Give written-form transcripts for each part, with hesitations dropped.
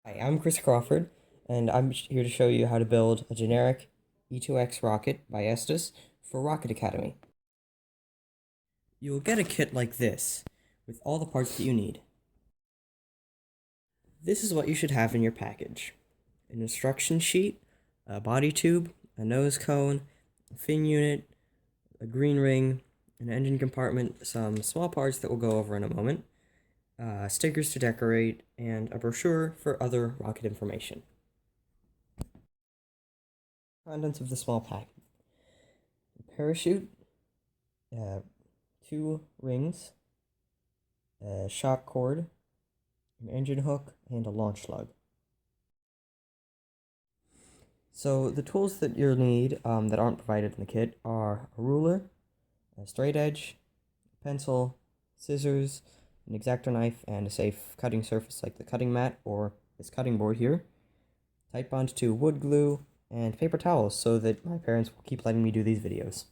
Hi, I'm Chris Crawford, and I'm here to show you how to build a generic E2X rocket by Estes for Rocket Academy. You will get a kit like this, with all the parts that you need. This is what you should have in your package: an instruction sheet, a body tube, a nose cone, a fin unit, a green ring, an engine compartment, some small parts that we'll go over in a moment, stickers to decorate, and a brochure for other rocket information. Contents of the small pack: a parachute, uh, 2 rings, a shock cord, an engine hook, and a launch lug. So the tools that you'll need that aren't provided in the kit are a ruler, a straight edge, a pencil, scissors, an X-Acto knife, and a safe cutting surface like the cutting mat or this cutting board here, tight bond to wood glue, and paper towels so that my parents will keep letting me do these videos.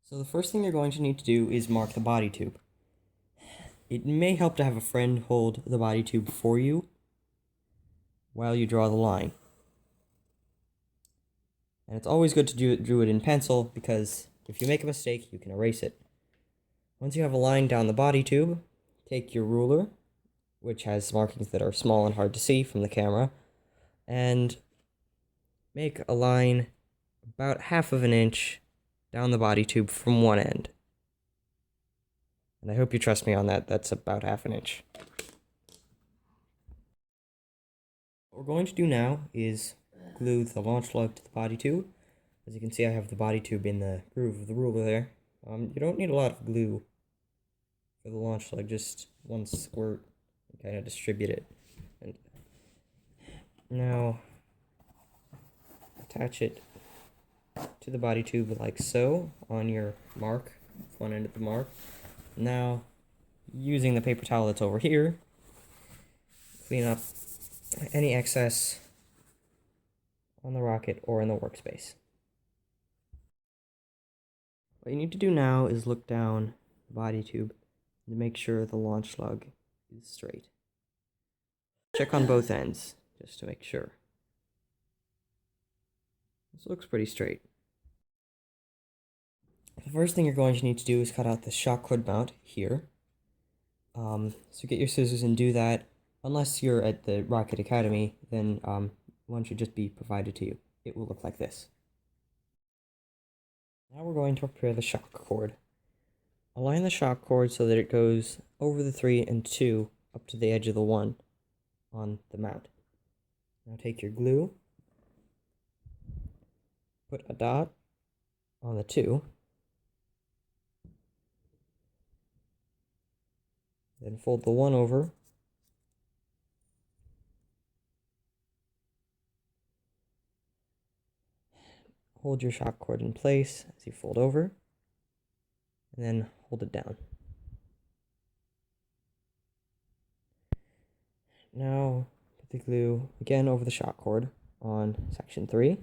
So the first thing you're going to need to do is mark the body tube. It may help to have a friend hold the body tube for you while you draw the line. And it's always good to do it in pencil, because if you make a mistake, you can erase it. Once you have a line down the body tube, take your ruler, which has markings that are small and hard to see from the camera, and make a line about 1/2 inch down the body tube from one end. And I hope you trust me on that. That's about 1/2 inch. What we're going to do now is glue the launch lug to the body tube. As you can see, I have the body tube in the groove of the ruler there. You don't need a lot of glue for the launch lug, just one squirt and kind of distribute it. And now attach it to the body tube like so on your mark, one end of the mark. Now, using the paper towel that's over here, clean up any excess on the rocket or in the workspace. What you need to do now is look down the body tube to make sure the launch lug is straight. Check on both ends, just to make sure. This looks pretty straight. The first thing you're going to need to do is cut out the shock cord mount here. So get your scissors and do that. Unless you're at the Rocket Academy, then one should just be provided to you. It will look like this. Now we're going to prepare the shock cord. Align the shock cord so that it goes over the 3 and 2 up to the edge of the 1 on the mount. Now take your glue, put a dot on the 2, then fold the 1 over, hold your shock cord in place as you fold over, and then hold it down. Now put the glue again over the shock cord on section 3.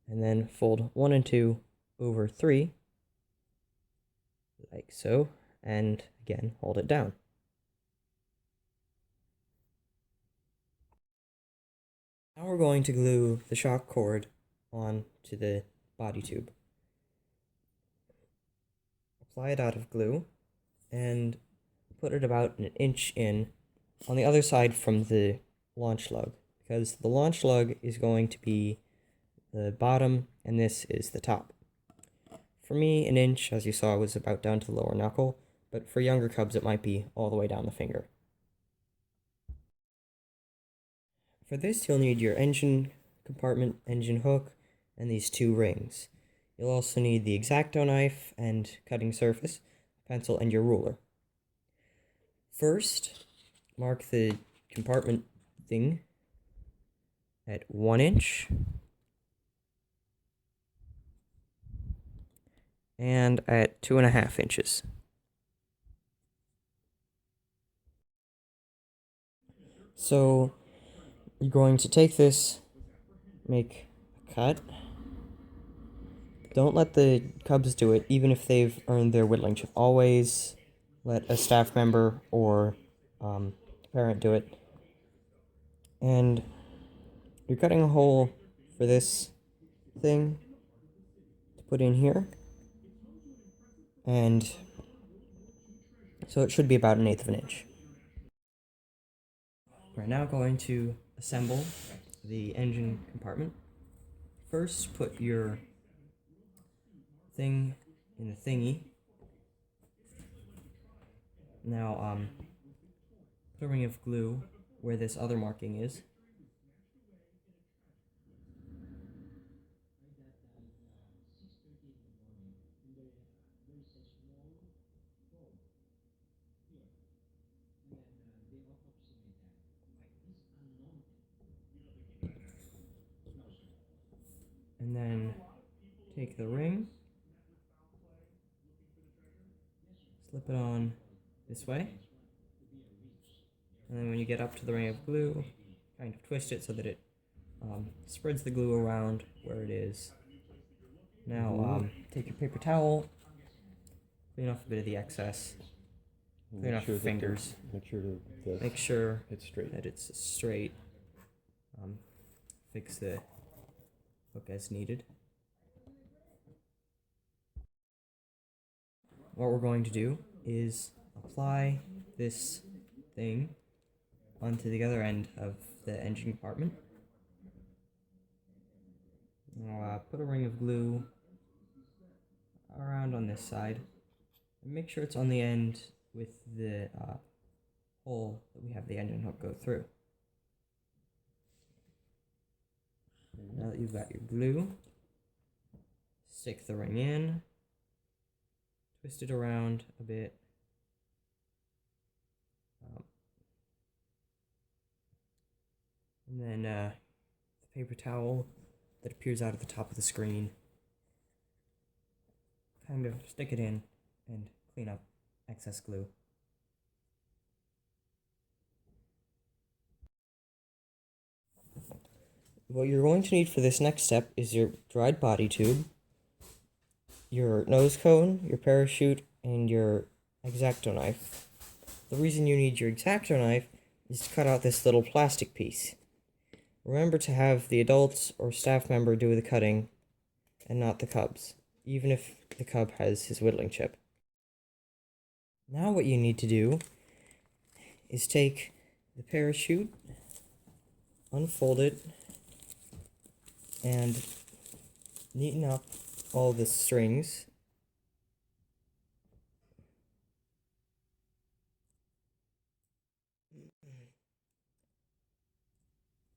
And then fold 1 and 2 over 3, like so, and again hold it down. Now we're going to glue the shock cord onto the body tube. Apply a dot of glue and put it about 1 inch in on the other side from the launch lug, because the launch lug is going to be the bottom and this is the top. For me, 1 inch, as you saw, was about down to the lower knuckle, but for younger cubs it might be all the way down the finger. For this, you'll need your engine compartment, engine hook, and these 2 rings. You'll also need the X-Acto knife and cutting surface, pencil, and your ruler. First, mark the compartment thing at 1 inch and at 2.5 inches. So you're going to take this, make a cut, Don't let the cubs do it, even if they've earned their whittling chip. Always let a staff member or parent do it. And you're cutting a hole for this thing to put in here. And so it should be about 1/8 of an inch. We're now going to assemble the engine compartment. First, put your thing in the thingy. Now, put a ring of glue where this other marking is. And then take the ring, slip it on this way, and then when you get up to the ring of glue, kind of twist it so that it spreads the glue around where it is. Now, take your paper towel, clean off a bit of the excess, clean off your fingers, make sure that it's straight, fix the hook as needed. What we're going to do is apply this thing onto the other end of the engine compartment. Now, put a ring of glue around on this side and make sure it's on the end with the hole that we have the engine hook go through. Now that you've got your glue, stick the ring in, twist it around a bit, and then the paper towel that appears out at the top of the screen, kind of stick it in and clean up excess glue. What you're going to need for this next step is your dried body tube, your nose cone, your parachute, and your X-Acto knife. The reason you need your X-Acto knife is to cut out this little plastic piece. Remember to have the adults or staff member do the cutting and not the cubs, even if the cub has his whittling chip. Now what you need to do is take the parachute, unfold it, and neaten up all the strings.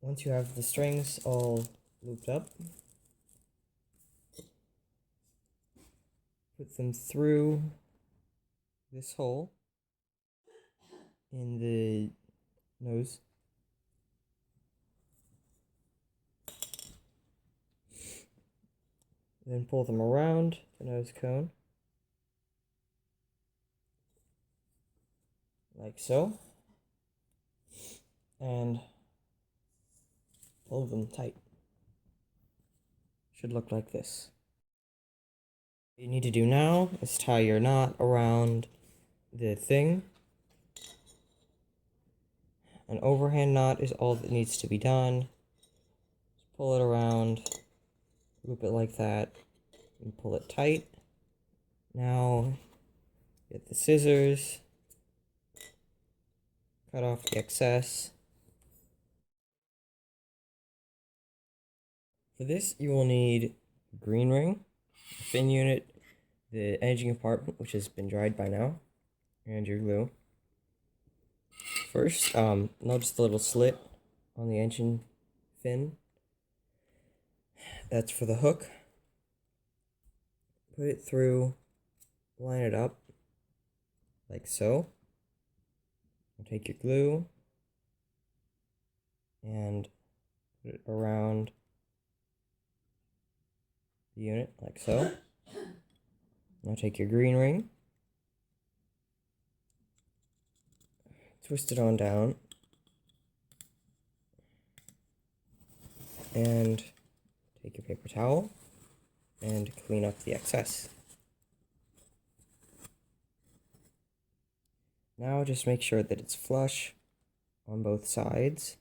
Once you have the strings all looped up, put them through this hole in the nose. Then pull them around the nose cone, like so, and pull them tight. Should look like this. What you need to do now is tie your knot around the thing. An overhand knot is all that needs to be done. Just pull it around, loop it like that, and pull it tight. Now, get the scissors, cut off the excess. For this, you will need a green ring, a fin unit, the engine compartment, which has been dried by now, and your glue. First, notice the little slit on the engine fin. That's for the hook. Put it through, line it up, like so. Take your glue and put it around the unit, like so. Now take your green ring, twist it on down, and take your paper towel and clean up the excess. Now just make sure that it's flush on both sides.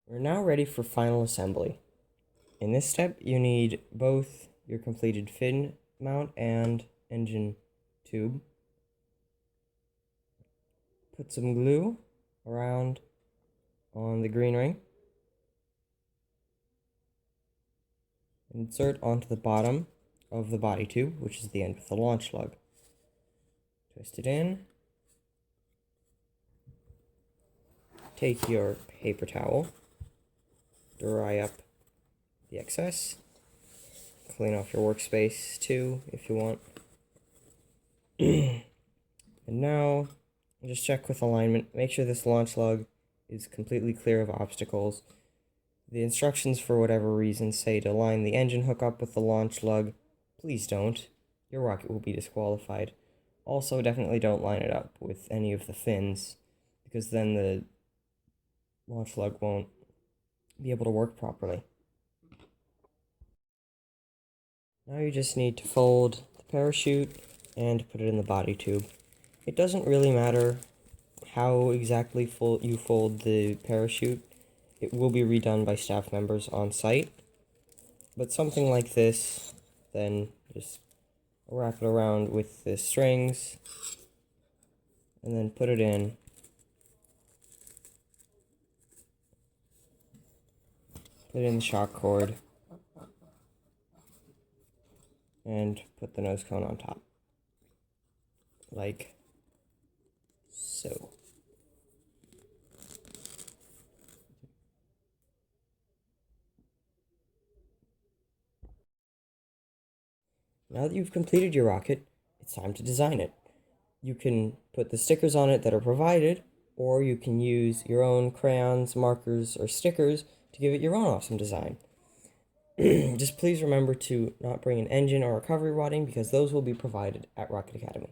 We're now ready for final assembly. In this step, you need both your completed fin mount and engine tube. Put some glue around on the green ring. Insert onto the bottom of the body tube, which is the end with the launch lug. Twist it in. Take your paper towel, dry up the excess, clean off your workspace too if you want. And now just check with alignment. Make sure this launch lug is completely clear of obstacles. The instructions, for whatever reason, say to line the engine hook up with the launch lug. Please don't. Your rocket will be disqualified. Also, definitely don't line it up with any of the fins, because then the launch lug won't be able to work properly. Now you just need to fold the parachute and put it in the body tube. It doesn't really matter how exactly you fold the parachute. It will be redone by staff members on site. But something like this, then just wrap it around with the strings and then put it in. Put in the shock cord and put the nose cone on top, like so. Now that you've completed your rocket, it's time to design it. You can put the stickers on it that are provided, or you can use your own crayons, markers, or stickers to give it your own awesome design. Just please remember to not bring an engine or recovery rodding, because those will be provided at Rocket Academy.